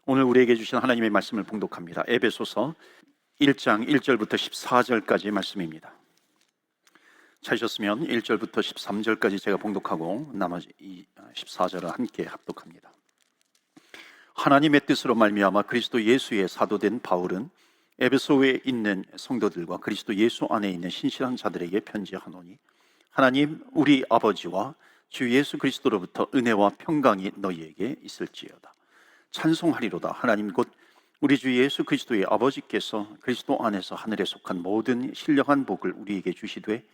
오늘 우리에게 주신 하나님의 말씀을 봉독합니다. 에베소서 1장 1절부터 14절까지의 말씀입니다. 찾으셨으면 1절부터 13절까지 제가 봉독하고 나머지 14절을 함께 합독합니다. 하나님의 뜻으로 말미암아 그리스도 예수의 사도된 바울은 에베소에 있는 성도들과 그리스도 예수 안에 있는 신실한 자들에게 편지하노니, 하나님 우리 아버지와 주 예수 그리스도로부터 은혜와 평강이 너희에게 있을지어다. 찬송하리로다. 하나님 곧 우리 주 예수 그리스도의 아버지께서 그리스도 안에서 하늘에 속한 모든 신령한 복을 우리에게 주시되,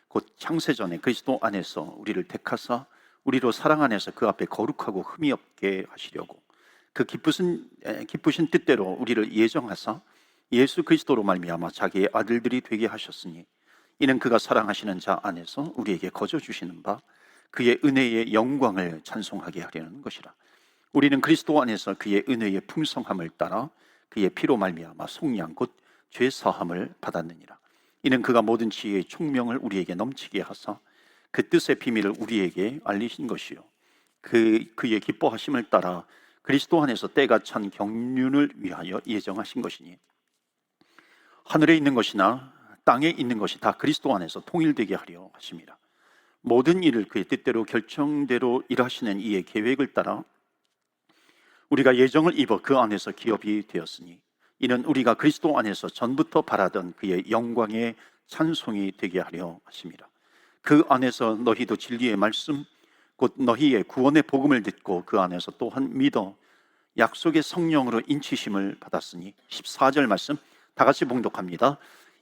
곧 창세전에 그리스도 안에서 우리를 택하사 우리로 사랑 안에서 그 앞에 거룩하고 흠이 없게 하시려고 그 기쁘신 뜻대로 우리를 예정하사 예수 그리스도로 말미암아 자기의 아들들이 되게 하셨으니, 이는 그가 사랑하시는 자 안에서 우리에게 거저 주시는 바 그의 은혜의 영광을 찬송하게 하려는 것이라. 우리는 그리스도 안에서 그의 은혜의 풍성함을 따라 그의 피로 말미암아 속량 곧 죄 사함을 받았느니라. 이는 그가 모든 지혜의 총명을 우리에게 넘치게 하사 그 뜻의 비밀을 우리에게 알리신 것이요, 그의 기뻐하심을 따라 그리스도 안에서 때가 찬 경륜을 위하여 예정하신 것이니, 하늘에 있는 것이나 땅에 있는 것이 다 그리스도 안에서 통일되게 하려 하심이라. 모든 일을 그의 뜻대로 결정대로 일하시는 이의 계획을 따라 우리가 예정을 입어 그 안에서 기업이 되었으니, 이는 우리가 그리스도 안에서 전부터 바라던 그의 영광의 찬송이 되게 하려 하심이라. 그 안에서 너희도 진리의 말씀 곧 너희의 구원의 복음을 듣고 그 안에서 또한 믿어 약속의 성령으로 인치심을 받았으니, 14절 말씀 다 같이 봉독합니다.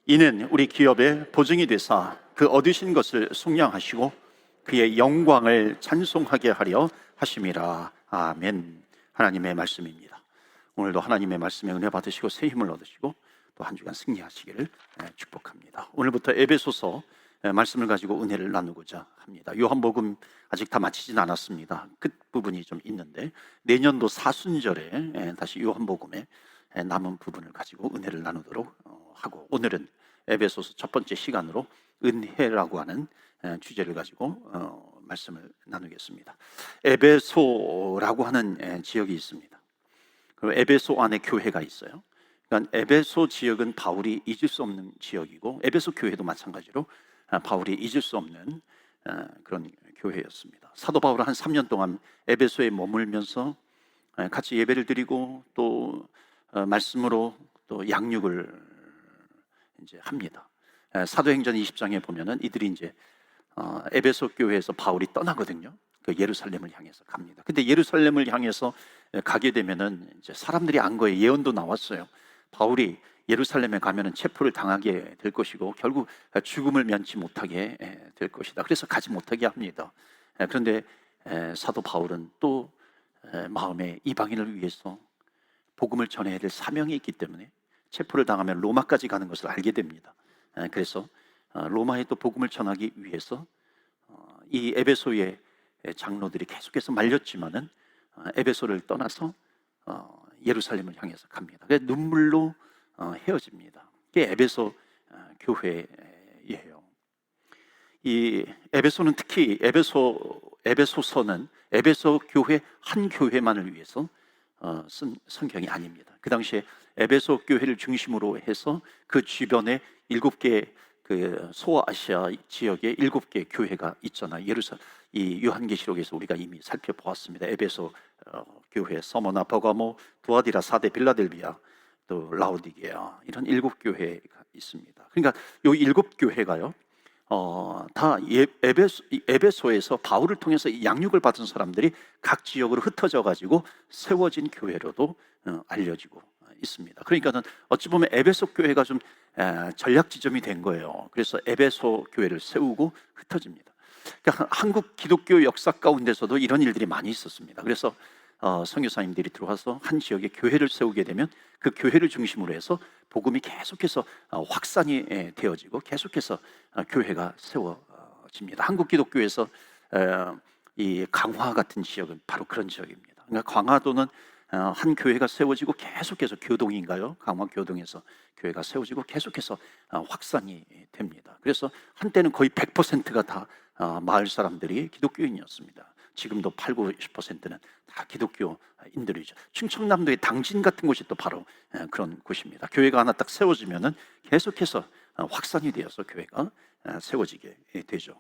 이는 우리 기업의 보증이 되사 그 얻으신 것을 속량하시고 그의 영광을 찬송하게 하려 하심이라. 아멘. 하나님의 말씀입니다. 오늘도 하나님의 말씀에 은혜 받으시고 새 힘을 얻으시고 또 한 주간 승리하시기를 축복합니다. 오늘부터 에베소서 말씀을 가지고 은혜를 나누고자 합니다. 요한복음 아직 다 마치진 않았습니다. 끝부분이 좀 있는데 내년도 사순절에 다시 요한복음의 남은 부분을 가지고 은혜를 나누도록 하고, 오늘은 에베소서 첫 번째 시간으로 은혜라고 하는 주제를 가지고 말씀을 나누겠습니다. 에베소라고 하는 지역이 있습니다. 그리고 에베소 안에 교회가 있어요. 그러니까 에베소 지역은 바울이 잊을 수 없는 지역이고, 에베소 교회도 마찬가지로 바울이 잊을 수 없는 그런 교회였습니다. 사도 바울은 한 3년 동안 에베소에 머물면서 같이 예배를 드리고 또 말씀으로 또 양육을 이제 합니다. 사도행전 20장에 보면은 이들이 이제 에베소 교회에서 바울이 떠나거든요. 그 예루살렘을 향해서 갑니다. 근데 예루살렘을 향해서 가게 되면은 이제 사람들이 안 거예요. 예언도 나왔어요. 바울이 예루살렘에 가면은 체포를 당하게 될 것이고 결국 죽음을 면치 못하게 될 것이다. 그래서 가지 못하게 합니다. 그런데 사도 바울은 또 마음에 이방인을 위해서 복음을 전해야 될 사명이 있기 때문에 체포를 당하면 로마까지 가는 것을 알게 됩니다. 그래서 로마에 또 복음을 전하기 위해서 이 에베소의 장로들이 계속해서 말렸지만은 에베소를 떠나서 예루살렘을 향해서 갑니다. 그래서 눈물로 헤어집니다. 그게 에베소 교회예요. 이 에베소는 특히 에베소서는 에베소 교회 한 교회만을 위해서 쓴 성경이 아닙니다. 그 당시에 에베소 교회를 중심으로 해서 그 주변에 7개 그 소아시아 지역에 7개 교회가 있잖아요. 이 요한계시록에서 우리가 이미 살펴보았습니다. 에베소 교회, 서머나, 버가모, 두아디라, 사데, 빌라델비아, 또 라오디게아, 이런 7교회가 있습니다. 그러니까 이 7교회가요 다 에베소에서 바울을 통해서 양육을 받은 사람들이 각 지역으로 흩어져 가지고 세워진 교회로도 알려지고 있습니다. 그러니까는 어찌 보면 에베소 교회가 좀 전략 지점이 된 거예요. 그래서 에베소 교회를 세우고 흩어집니다. 그러니까 한국 기독교 역사 가운데서도 이런 일들이 많이 있었습니다. 그래서 선교사님들이 들어와서 한 지역에 교회를 세우게 되면 그 교회를 중심으로 해서 복음이 계속해서 확산이 되어지고 계속해서 교회가 세워집니다. 한국 기독교에서 이 강화 같은 지역은 바로 그런 지역입니다. 그러니까 강화도는 한 교회가 세워지고 계속해서 교동인가요? 강화 교동에서 교회가 세워지고 계속해서 확산이 됩니다. 그래서 한때는 거의 100%가 다 마을 사람들이 기독교인이었습니다. 지금도 8, 90%는 다 기독교인들이죠. 충청남도의 당진 같은 곳이 또 바로 그런 곳입니다. 교회가 하나 딱 세워지면은 계속해서 확산이 되어서 교회가 세워지게 되죠.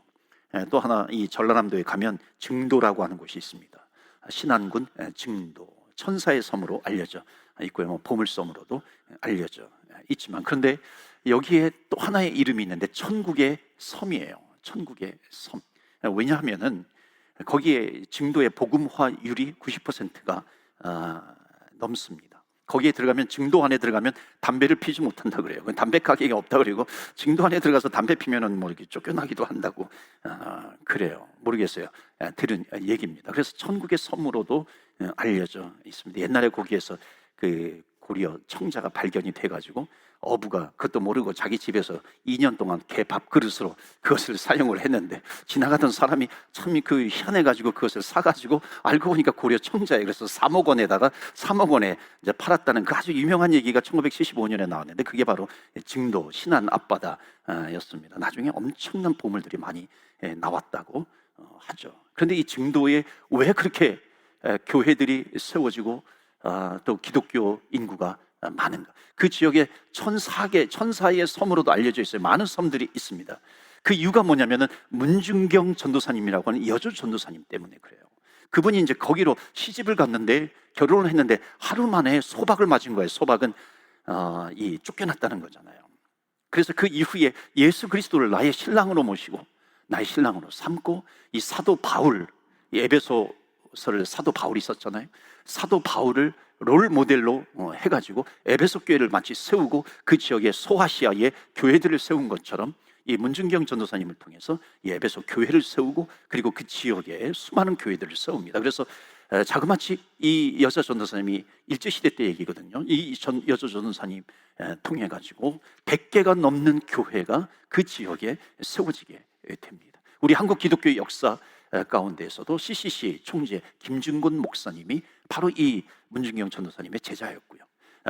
또 하나 이 전라남도에 가면 증도라고 하는 곳이 있습니다. 신안군 증도, 천사의 섬으로 알려져 있고요. 뭐 보물섬으로도 알려져 있지만, 그런데 여기에 또 하나의 이름이 있는데 천국의 섬이에요. 천국의 섬. 왜냐하면은 거기에 증도의 복음화율이 90%가 넘습니다. 거기에 들어가면, 증도 안에 들어가면 담배를 피지 못한다 그래요. 담배 가게가 없다 그리고 증도 안에 들어가서 담배 피면은 뭐 이렇게 쫓겨나기도 한다고 그래요. 모르겠어요. 들은 얘기입니다. 그래서 천국의 섬으로도 알려져 있습니다. 옛날에 거기에서 그 고려 청자가 발견이 돼가지고 어부가 그것도 모르고 자기 집에서 2년 동안 개 밥그릇으로 그것을 사용을 했는데, 지나가던 사람이 참 그 희한해가지고 그것을 사가지고 알고 보니까 고려 청자에, 그래서 3억 원에다가 3억 원에 이제 팔았다는 그 아주 유명한 얘기가 1975년에 나왔는데, 그게 바로 증도 신안 앞바다였습니다. 나중에 엄청난 보물들이 많이 나왔다고 하죠. 그런데 이 증도에 왜 그렇게 교회들이 세워지고 또 기독교 인구가 많은가? 그 지역에 천사의 섬으로도 알려져 있어요. 많은 섬들이 있습니다. 그 이유가 뭐냐면은 문중경 전도사님이라고 하는 여주 전도사님 때문에 그래요. 그분이 이제 거기로 시집을 갔는데, 결혼을 했는데 하루 만에 소박을 맞은 거예요. 소박은 이 쫓겨났다는 거잖아요. 그래서 그 이후에 예수 그리스도를 나의 신랑으로 모시고 나의 신랑으로 삼고, 이 사도 바울, 이 에베소서를 사도 바울이 썼잖아요. 사도 바울을 롤 모델로 해가지고 에베소 교회를 마치 세우고, 그 지역의 소아시아에 교회들을 세운 것처럼 이 문중경 전도사님을 통해서 이 에베소 교회를 세우고, 그리고 그 지역에 수많은 교회들을 세웁니다. 그래서 자그마치 이 여자 전도사님이 일제시대 때 얘기거든요. 이 여자 전도사님 통해 가지고 100개가 넘는 교회가 그 지역에 세워지게 됩니다. 우리 한국 기독교의 역사 가운데에서도 CCC 총재 김준곤 목사님이 바로 이 문중경 전도사님의 제자였고요.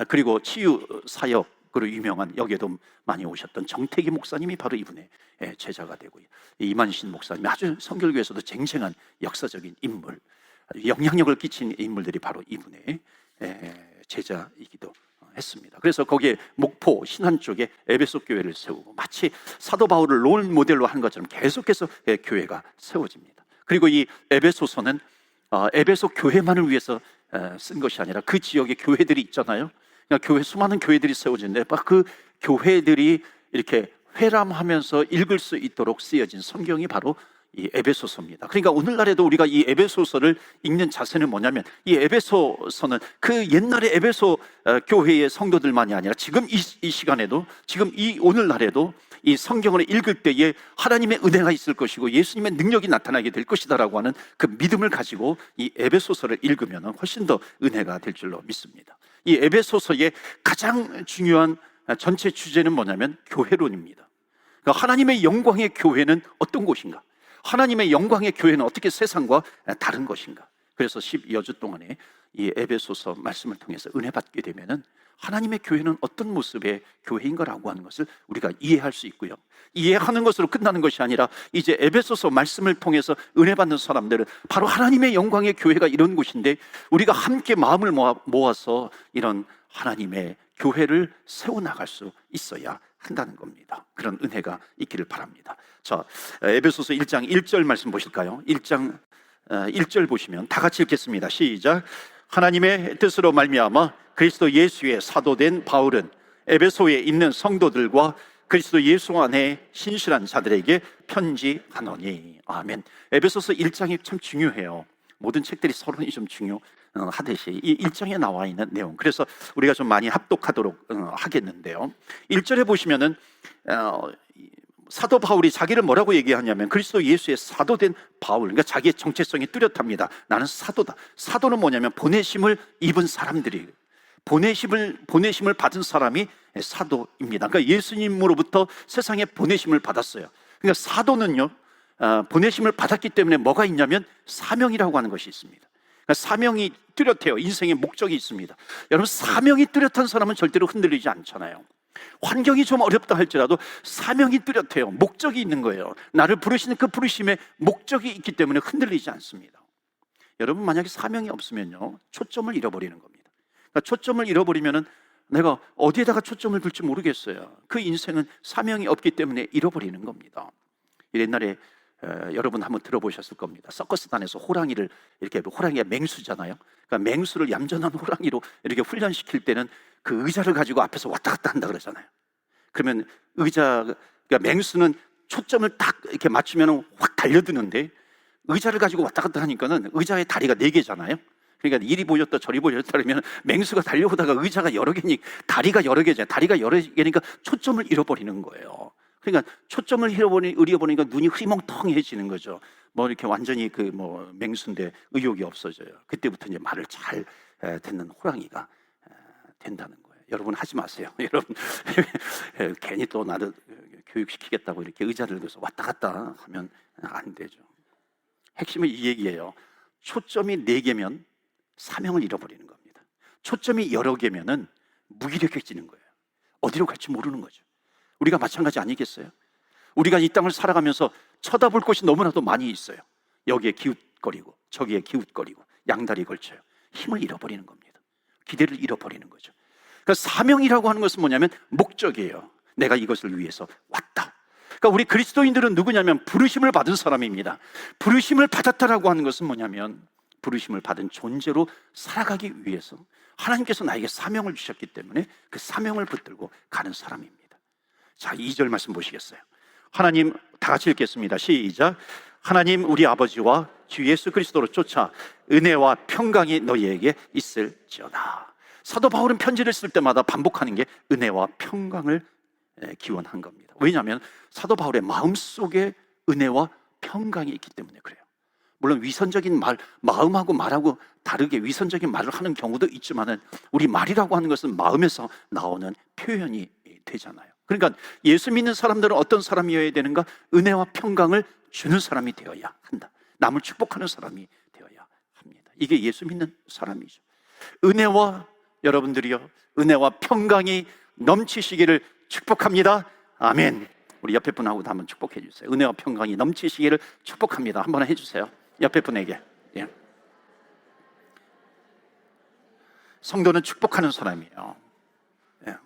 그리고 치유 사역으로 유명한, 여기에도 많이 오셨던 정태기 목사님이 바로 이분의 제자가 되고요. 이만신 목사님이 아주 성결교에서도 쟁쟁한 역사적인 인물, 영향력을 끼친 인물들이 바로 이분의 제자이기도 했습니다. 그래서 거기에 목포 신안 쪽에 에베소 교회를 세우고, 마치 사도 바울을 롤 모델로 한 것처럼 계속해서 교회가 세워집니다. 그리고 이 에베소서는 에베소 교회만을 위해서 쓴 것이 아니라 그 지역에 교회들이 있잖아요. 그러니까 수많은 교회들이 세워지는데 그 교회들이 이렇게 회람하면서 읽을 수 있도록 쓰여진 성경이 바로 이 에베소서입니다. 그러니까 오늘날에도 우리가 이 에베소서를 읽는 자세는 뭐냐면, 이 에베소서는 그 옛날의 에베소 교회의 성도들만이 아니라 지금 이 시간에도, 지금 이 오늘날에도 이 성경을 읽을 때에 하나님의 은혜가 있을 것이고 예수님의 능력이 나타나게 될 것이다라고 하는 그 믿음을 가지고 이 에베소서를 읽으면 훨씬 더 은혜가 될 줄로 믿습니다. 이 에베소서의 가장 중요한 전체 주제는 뭐냐면 교회론입니다. 그러니까 하나님의 영광의 교회는 어떤 곳인가? 하나님의 영광의 교회는 어떻게 세상과 다른 것인가? 그래서 10여 주 동안에 이 에베소서 말씀을 통해서 은혜 받게 되면은 하나님의 교회는 어떤 모습의 교회인가라고 하는 것을 우리가 이해할 수 있고요. 이해하는 것으로 끝나는 것이 아니라 이제 에베소서 말씀을 통해서 은혜 받는 사람들은 바로 하나님의 영광의 교회가 이런 곳인데, 우리가 함께 마음을 모아서 이런 하나님의 교회를 세워나갈 수 있어야 한다는 겁니다. 그런 은혜가 있기를 바랍니다. 자, 에베소서 1장 1절 말씀 보실까요? 1장 1절 보시면 다 같이 읽겠습니다. 시작. 하나님의 뜻으로 말미암아 그리스도 예수의 사도된 바울은 에베소에 있는 성도들과 그리스도 예수 안에 신실한 자들에게 편지하노니. 아멘. 에베소서 1장이 참 중요해요. 모든 책들이 서론이 좀 중요하듯이 이 1장에 나와 있는 내용, 그래서 우리가 좀 많이 합독하도록 하겠는데요. 1절에 보시면은 사도 바울이 자기를 뭐라고 얘기하냐면 그리스도 예수의 사도된 바울, 그러니까 자기의 정체성이 뚜렷합니다. 나는 사도다. 사도는 뭐냐면 보내심을 입은 사람들이, 보내심을 받은 사람이 사도입니다. 그러니까 예수님으로부터 세상에 보내심을 받았어요. 그러니까 사도는요, 보내심을 받았기 때문에 뭐가 있냐면 사명이라고 하는 것이 있습니다. 그러니까 사명이 뚜렷해요. 인생의 목적이 있습니다. 여러분, 사명이 뚜렷한 사람은 절대로 흔들리지 않잖아요. 환경이 좀 어렵다 할지라도 사명이 뚜렷해요. 목적이 있는 거예요. 나를 부르시는 그 부르심에 목적이 있기 때문에 흔들리지 않습니다. 여러분, 만약에 사명이 없으면요, 초점을 잃어버리는 겁니다. 그러니까 초점을 잃어버리면은 내가 어디에다가 초점을 둘지 모르겠어요. 그 인생은 사명이 없기 때문에 잃어버리는 겁니다. 옛날에 여러분 한번 들어보셨을 겁니다. 서커스단에서 호랑이를 이렇게, 호랑이가 맹수잖아요. 그러니까 맹수를 얌전한 호랑이로 이렇게 훈련시킬 때는 그 의자를 가지고 앞에서 왔다 갔다 한다 그러잖아요. 그러면 그러니까 맹수는 초점을 딱 이렇게 맞추면 확 달려드는데, 의자를 가지고 왔다 갔다 하니까는 의자의 다리가 4개잖아요. 그러니까 이리 보였다 저리 보였다 그러면 맹수가 달려오다가 의자가 여러 개니 다리가 여러 개잖아요. 다리가 여러 개니까 초점을 잃어버리는 거예요. 그러니까 초점을 잃어버리니까 눈이 흐리멍텅해지는 거죠. 뭐 이렇게 완전히 맹수인데 의욕이 없어져요. 그때부터 이제 말을 잘 듣는 호랑이가 된다는 거예요. 여러분 하지 마세요. 여러분 괜히 또 나를 교육시키겠다고 이렇게 의자를 들어서 왔다 갔다 하면 안 되죠. 핵심은 이 얘기예요. 초점이 4개면 사명을 잃어버리는 겁니다. 초점이 여러 개면은 무기력해지는 거예요. 어디로 갈지 모르는 거죠. 우리가 마찬가지 아니겠어요? 우리가 이 땅을 살아가면서 쳐다볼 곳이 너무나도 많이 있어요. 여기에 기웃거리고 저기에 기웃거리고 양다리 걸쳐요. 힘을 잃어버리는 겁니다. 기대를 잃어버리는 거죠. 그러니까 사명이라고 하는 것은 뭐냐면 목적이에요. 내가 이것을 위해서 왔다. 그러니까 우리 그리스도인들은 누구냐면 부르심을 받은 사람입니다. 부르심을 받았다라고 하는 것은 뭐냐면 부르심을 받은 존재로 살아가기 위해서 하나님께서 나에게 사명을 주셨기 때문에 그 사명을 붙들고 가는 사람입니다. 자, 2절 말씀 보시겠어요? 하나님, 다 같이 읽겠습니다. 시작. 하나님 우리 아버지와 주 예수 그리스도로 쫓아 은혜와 평강이 너희에게 있을지어다. 사도 바울은 편지를 쓸 때마다 반복하는 게 은혜와 평강을 기원한 겁니다. 왜냐하면 사도 바울의 마음속에 은혜와 평강이 있기 때문에 그래요. 물론 위선적인 말, 마음하고 말하고 다르게 위선적인 말을 하는 경우도 있지만은 우리 말이라고 하는 것은 마음에서 나오는 표현이 되잖아요. 그러니까 예수 믿는 사람들은 어떤 사람이어야 되는가? 은혜와 평강을 주는 사람이 되어야 한다. 남을 축복하는 사람이 되어야 합니다. 이게 예수 믿는 사람이죠. 여러분들이요, 은혜와 평강이 넘치시기를 축복합니다. 아멘. 우리 옆에 분하고도 한번 축복해 주세요. 은혜와 평강이 넘치시기를 축복합니다. 한번 해주세요. 옆에 분에게. 예. 성도는 축복하는 사람이에요. 예.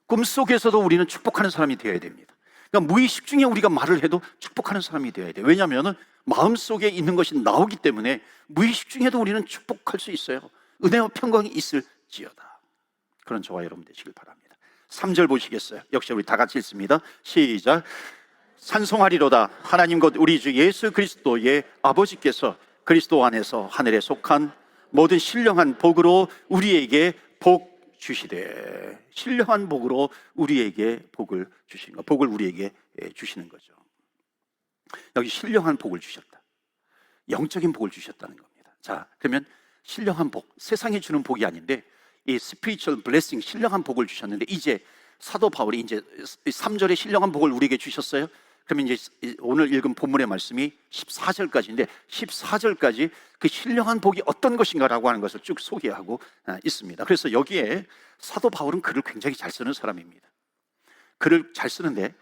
꿈속에서도 우리는 축복하는 사람이 되어야 됩니다. 그러니까 무의식 중에 우리가 말을 해도 축복하는 사람이 되어야 돼요. 왜냐하면 마음속에 있는 것이 나오기 때문에 무의식 중에도 우리는 축복할 수 있어요. 은혜와 평강이 있을지어다. 그런 저와 여러분 되시길 바랍니다. 3절 보시겠어요? 역시 우리 다 같이 읽습니다. 시작. 찬송하리로다. 하나님 곧 우리 주 예수 그리스도의 아버지께서 그리스도 안에서 하늘에 속한 모든 신령한 복으로 우리에게 복 주시되. 신령한 복으로 우리에게 복을 주시는 거, 복을 우리에게 주시는 거죠. 여기 신령한 복을 주셨다. 영적인 복을 주셨다는 겁니다. 자, 그러면 신령한 복, 세상에 주는 복이 아닌데 이 spiritual blessing, 신령한 복을 주셨는데 이제 사도 바울이 이제 3절에 신령한 복을 우리에게 주셨어요. 그러면 이제 오늘 읽은 본문의 말씀이 14절까지인데 14절까지 그 신령한 복이 어떤 것인가라고 하는 것을 쭉 소개하고 있습니다. 그래서 여기에 사도 바울은 글을 굉장히 잘 쓰는 사람입니다. 글을 잘 쓰는데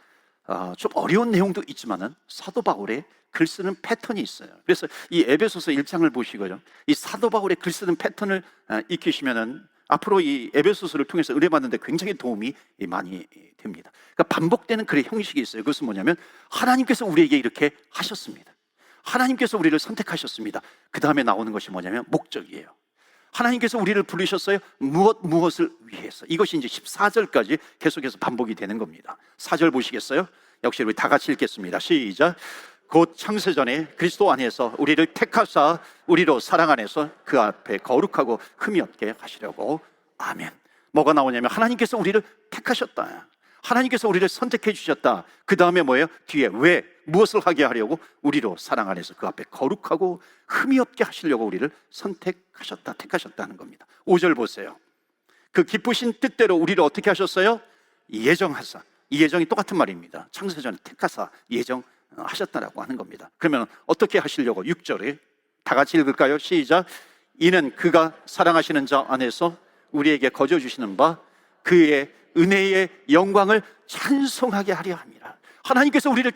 좀 어려운 내용도 있지만은 사도 바울의 글 쓰는 패턴이 있어요. 그래서 이 에베소서 1장을 보시고요, 이 사도 바울의 글 쓰는 패턴을 익히시면은 앞으로 이 에베소서를 통해서 은혜 받는데 굉장히 도움이 많이 됩니다. 그러니까 반복되는 글의 형식이 있어요. 그것은 뭐냐면 하나님께서 우리에게 이렇게 하셨습니다. 하나님께서 우리를 선택하셨습니다. 그 다음에 나오는 것이 뭐냐면 목적이에요. 하나님께서 우리를 부르셨어요. 무엇을 위해서. 이것이 이제 14절까지 계속해서 반복이 되는 겁니다. 4절 보시겠어요? 역시 우리 다 같이 읽겠습니다. 시작. 곧 창세전에 그리스도 안에서 우리를 택하사 우리로 사랑 안에서 그 앞에 거룩하고 흠이 없게 하시려고. 아멘. 뭐가 나오냐면 하나님께서 우리를 택하셨다. 하나님께서 우리를 선택해 주셨다. 그 다음에 뭐예요? 뒤에 왜? 무엇을 하게 하려고? 우리로 사랑 안에서 그 앞에 거룩하고 흠이 없게 하시려고 우리를 선택하셨다, 택하셨다는 겁니다. 5절 보세요. 그 기쁘신 뜻대로 우리를 어떻게 하셨어요? 예정하사. 이 예정이 똑같은 말입니다. 창세전에 택하사 예정하셨다라고 하는 겁니다. 그러면 어떻게 하시려고? 6절에 다 같이 읽을까요? 시작. 이는 그가 사랑하시는 자 안에서 우리에게 거저 주시는 바 그의 은혜의 영광을 찬송하게 하려 합니다. 하나님께서 우리를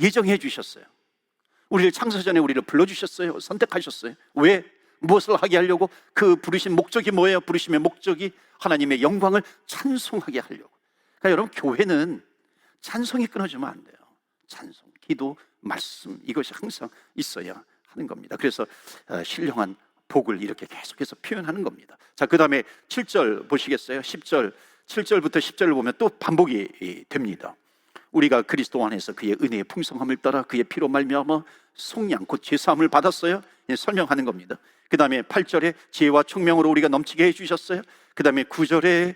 예정해 주셨어요. 우리를 창세전에 우리를 불러주셨어요. 선택하셨어요. 왜? 무엇을 하게 하려고? 그 부르신 목적이 뭐예요? 부르심의 목적이 하나님의 영광을 찬송하게 하려고. 그러니까 여러분, 교회는 찬송이 끊어지면 안 돼요. 찬송, 기도, 말씀, 이것이 항상 있어야 하는 겁니다. 그래서 신령한 복을 이렇게 계속해서 표현하는 겁니다. 자, 그 다음에 7절 보시겠어요? 10절, 7절부터 10절을 보면 또 반복이 됩니다. 우리가 그리스도 안에서 그의 은혜의 풍성함을 따라 그의 피로 말미암아 속량 곧 제사함을 받았어요. 설명하는 겁니다. 그 다음에 8절에 지혜와 총명으로 우리가 넘치게 해주셨어요. 그 다음에 9절에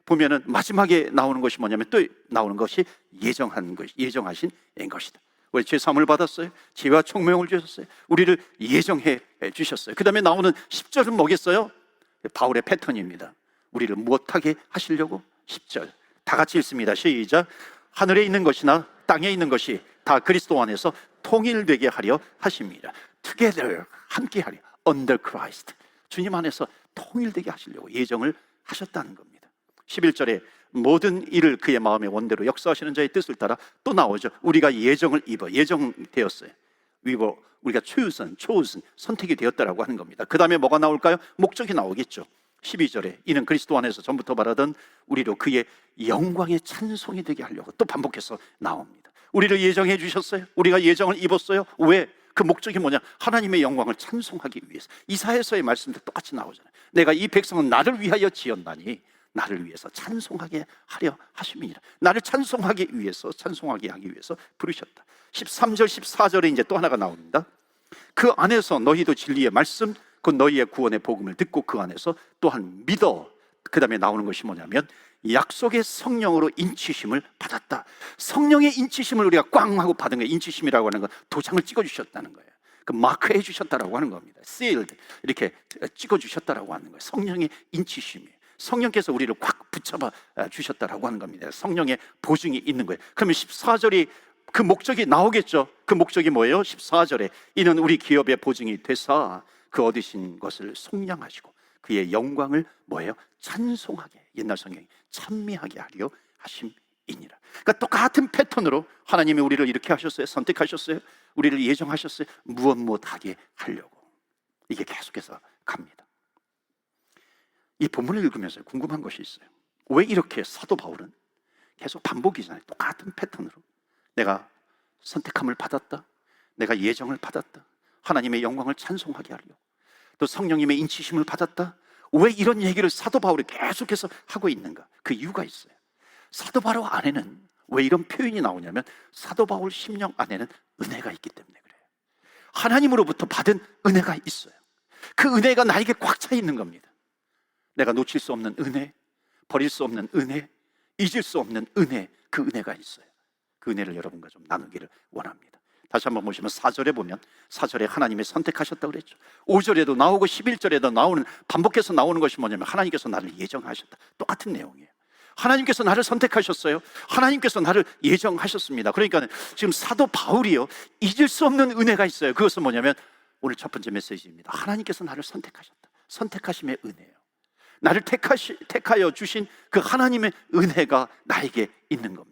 보면은 마지막에 나오는 것이 뭐냐면 또 나오는 것이 예정하신 것이다. 우리 제사함을 받았어요. 지혜와 총명을 주셨어요. 우리를 예정해 주셨어요. 그 다음에 나오는 10절은 뭐겠어요? 바울의 패턴입니다. 우리를 무엇하게 하시려고? 10절 다 같이 읽습니다. 시작. 하늘에 있는 것이나 땅에 있는 것이 다 그리스도 안에서 통일되게 하려 하십니다. Together, 함께 하려. Under Christ. 주님 안에서 통일되게 하시려고 예정을 하셨다는 겁니다. 11절에 모든 일을 그의 마음의 원대로 역사하시는 자의 뜻을 따라 또 나오죠. 우리가 예정을 입어 예정되었어요. 우리가 chosen, 선택이 되었다라고 하는 겁니다. 그 다음에 뭐가 나올까요? 목적이 나오겠죠. 12절에 이는 그리스도 안에서 전부터 말하던 우리로 그의 영광의 찬송이 되게 하려고 또 반복해서 나옵니다. 우리를 예정해 주셨어요. 우리가 예정을 입었어요. 왜? 그 목적이 뭐냐? 하나님의 영광을 찬송하기 위해서. 이사야서의 말씀도 똑같이 나오잖아요. 내가 이 백성은 나를 위하여 지었나니 나를 위해서 찬송하게 하려 하심이니라. 나를 찬송하기 위해서, 찬송하게 하기 위해서 부르셨다. 13절 14절에 이제 또 하나가 나옵니다. 그 안에서 너희도 진리의 말씀 그 너희의 구원의 복음을 듣고 그 안에서 또한 믿어. 그 다음에 나오는 것이 뭐냐면 약속의 성령으로 인치심을 받았다. 성령의 인치심을 우리가 꽝 하고 받은 거예요. 인치심이라고 하는 건 도장을 찍어주셨다는 거예요. 그 마크해 주셨다라고 하는 겁니다. sealed, 이렇게 찍어주셨다라고 하는 거예요. 성령의 인치심이에요. 성령께서 우리를 꽉 붙잡아 주셨다라고 하는 겁니다. 성령의 보증이 있는 거예요. 그러면 14절이 그 목적이 나오겠죠. 그 목적이 뭐예요? 14절에 이는 우리 기업의 보증이 되사 그 얻으신 것을 속량하시고 그의 영광을 뭐예요? 찬송하게, 옛날 성경이 찬미하게 하려 하심이니라. 그러니까 똑같은 패턴으로 하나님이 우리를 이렇게 하셨어요. 선택하셨어요. 우리를 예정하셨어요. 무엇하게 하려고. 이게 계속해서 갑니다. 이 본문을 읽으면서 궁금한 것이 있어요. 왜 이렇게 사도 바울은 계속 반복이잖아요. 똑같은 패턴으로 내가 선택함을 받았다, 내가 예정을 받았다, 하나님의 영광을 찬송하게 하려, 또 성령님의 인치심을 받았다. 왜 이런 얘기를 사도 바울이 계속해서 하고 있는가? 그 이유가 있어요. 사도 바울 안에는 왜 이런 표현이 나오냐면 사도 바울 심령 안에는 은혜가 있기 때문에 그래요. 하나님으로부터 받은 은혜가 있어요. 그 은혜가 나에게 꽉 차 있는 겁니다. 내가 놓칠 수 없는 은혜, 버릴 수 없는 은혜, 잊을 수 없는 은혜, 그 은혜가 있어요. 그 은혜를 여러분과 좀 나누기를 원합니다. 다시 한번 보시면 4절에 보면 4절에 하나님이 선택하셨다고 그랬죠. 5절에도 나오고 11절에도 나오는, 반복해서 나오는 것이 뭐냐면 하나님께서 나를 예정하셨다. 똑같은 내용이에요. 하나님께서 나를 선택하셨어요. 하나님께서 나를 예정하셨습니다. 그러니까 지금 사도 바울이요, 잊을 수 없는 은혜가 있어요. 그것은 뭐냐면 오늘 첫 번째 메시지입니다. 하나님께서 나를 선택하셨다. 선택하심의 은혜예요. 나를 택하여 주신 그 하나님의 은혜가 나에게 있는 겁니다.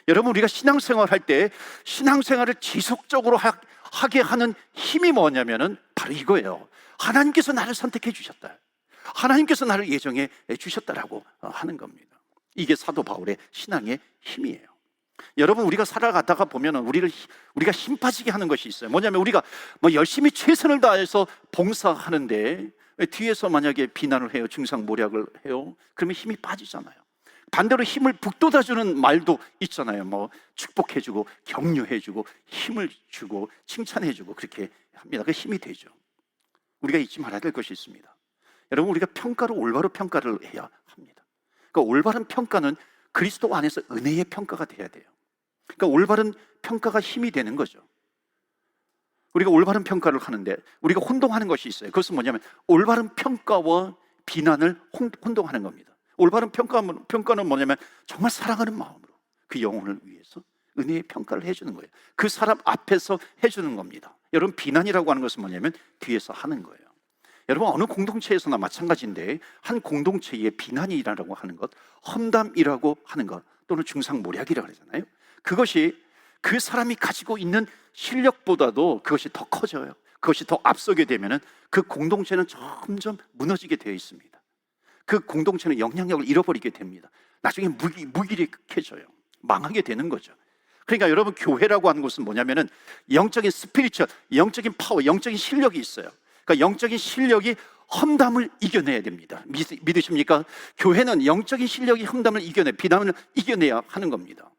여러분, 우리가 신앙생활 할 때 신앙생활을 지속적으로 하게 하는 힘이 뭐냐면은 바로 이거예요. 하나님께서 나를 선택해 주셨다. 하나님께서 나를 예정해 주셨다라고 하는 겁니다. 이게 사도 바울의 신앙의 힘이에요. 여러분, 우리가 살아가다가 보면은 우리가 힘 빠지게 하는 것이 있어요. 뭐냐면 우리가 열심히 최선을 다해서 봉사하는데 뒤에서 만약에 비난을 해요, 중상모략을 해요, 그러면 힘이 빠지잖아요. 반대로 힘을 북돋아주는 말도 있잖아요. 축복해주고 격려해주고 힘을 주고 칭찬해주고 그렇게 합니다. 그 힘이 되죠. 우리가 잊지 말아야 될 것이 있습니다. 여러분, 우리가 평가를 올바로 평가를 해야 합니다. 그러니까 올바른 평가는 그리스도 안에서 은혜의 평가가 돼야 돼요. 그러니까 올바른 평가가 힘이 되는 거죠. 우리가 올바른 평가를 하는데 우리가 혼동하는 것이 있어요. 그것은 뭐냐면 올바른 평가와 비난을 혼동하는 겁니다. 올바른 평가는 뭐냐면 정말 사랑하는 마음으로 그 영혼을 위해서 은혜의 평가를 해주는 거예요. 그 사람 앞에서 해주는 겁니다. 여러분, 비난이라고 하는 것은 뭐냐면 뒤에서 하는 거예요. 여러분, 어느 공동체에서나 마찬가지인데 한 공동체의 비난이라고 하는 것, 험담이라고 하는 것, 또는 중상모략이라고 하잖아요. 그것이 그 사람이 가지고 있는 실력보다도 그것이 더 커져요. 그것이 더 앞서게 되면은 그 공동체는 점점 무너지게 되어 있습니다. 그 공동체는 영향력을 잃어버리게 됩니다. 나중에 무기력해져요. 망하게 되는 거죠. 그러니까 여러분, 교회라고 하는 것은 뭐냐면은 영적인 스피리추얼, 영적인 파워, 영적인 실력이 있어요. 그러니까 영적인 실력이 험담을 이겨내야 됩니다. 믿으십니까? 교회는 영적인 실력이 험담을 비난을 이겨내야 하는 겁니다.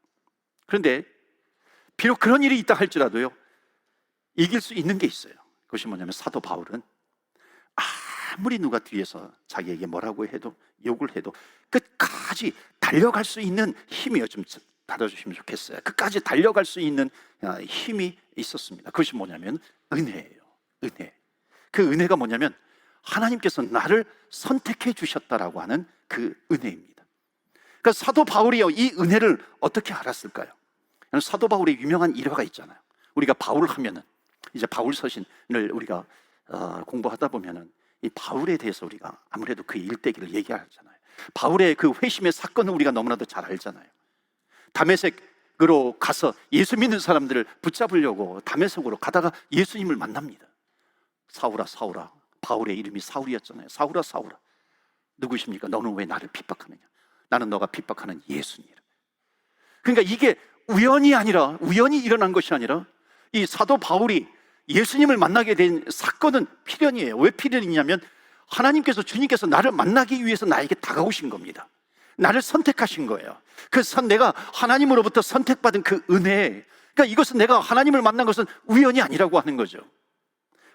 그런데 비록 그런 일이 있다 할지라도요, 이길 수 있는 게 있어요. 그것이 뭐냐면 사도 바울은 아무리 누가 뒤에서 자기에게 뭐라고 해도, 욕을 해도 끝까지 달려갈 수 있는 힘이요. 좀 받아주시면 좋겠어요. 끝까지 달려갈 수 있는 힘이 있었습니다. 그것이 뭐냐면 은혜예요. 은혜. 그 은혜가 뭐냐면 하나님께서 나를 선택해 주셨다라고 하는 그 은혜입니다. 그러니까 사도 바울이요, 이 은혜를 어떻게 알았을까요? 사도 바울의 유명한 일화가 있잖아요. 우리가 바울을 하면은, 이제 바울 서신을 우리가 공부하다 보면은 이 바울에 대해서 우리가 아무래도 그 일대기를 얘기하잖아요. 바울의 그 회심의 사건을 우리가 너무나도 잘 알잖아요. 다메섹으로 가서 예수 믿는 사람들을 붙잡으려고 다메섹으로 가다가 예수님을 만납니다. 사울아, 사울아. 바울의 이름이 사울이었잖아요. 사울아, 사울아. 누구십니까? 너는 왜 나를 핍박하느냐? 나는 너가 핍박하는 예수니라. 그러니까 이게 우연히 일어난 것이 아니라 이 사도 바울이 예수님을 만나게 된 사건은 필연이에요. 왜 필연이냐면 하나님께서, 주님께서 나를 만나기 위해서 나에게 다가오신 겁니다. 나를 선택하신 거예요. 내가 하나님으로부터 선택받은 그 은혜, 그러니까 이것은 내가 하나님을 만난 것은 우연이 아니라고 하는 거죠.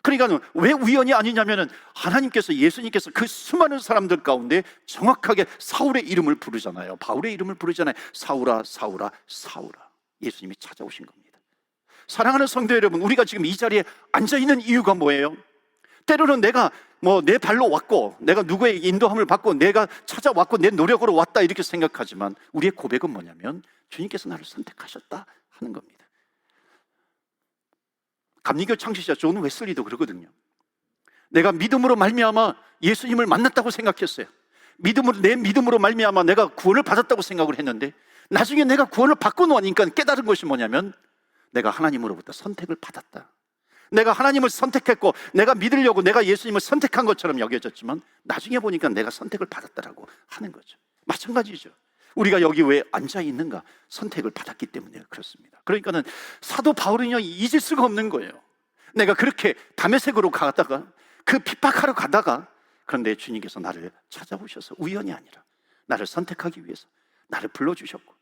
그러니까 왜 우연이 아니냐면은 하나님께서, 예수님께서 그 수많은 사람들 가운데 정확하게 사울의 이름을 부르잖아요. 바울의 이름을 부르잖아요. 사울아, 사울아, 사울아. 예수님이 찾아오신 겁니다. 사랑하는 성도 여러분, 우리가 지금 이 자리에 앉아있는 이유가 뭐예요? 때로는 내가 내 발로 왔고, 내가 누구의 인도함을 받고, 내가 찾아왔고, 내 노력으로 왔다 이렇게 생각하지만 우리의 고백은 뭐냐면 주님께서 나를 선택하셨다 하는 겁니다. 감리교 창시자 존 웨슬리도 그러거든요. 내가 믿음으로 말미암아 예수님을 만났다고 생각했어요. 내 믿음으로 말미암아 내가 구원을 받았다고 생각을 했는데, 나중에 내가 구원을 받고 나니까 깨달은 것이 뭐냐면 내가 하나님으로부터 선택을 받았다. 내가 하나님을 선택했고, 내가 믿으려고 내가 예수님을 선택한 것처럼 여겨졌지만 나중에 보니까 내가 선택을 받았다라고 하는 거죠. 마찬가지죠. 우리가 여기 왜 앉아 있는가? 선택을 받았기 때문에 그렇습니다. 그러니까는 사도 바울은요, 잊을 수가 없는 거예요. 내가 그렇게 다메섹으로 가다가, 그 핍박하러 가다가, 그런데 주님께서 나를 찾아오셔서 우연이 아니라 나를 선택하기 위해서 나를 불러주셨고,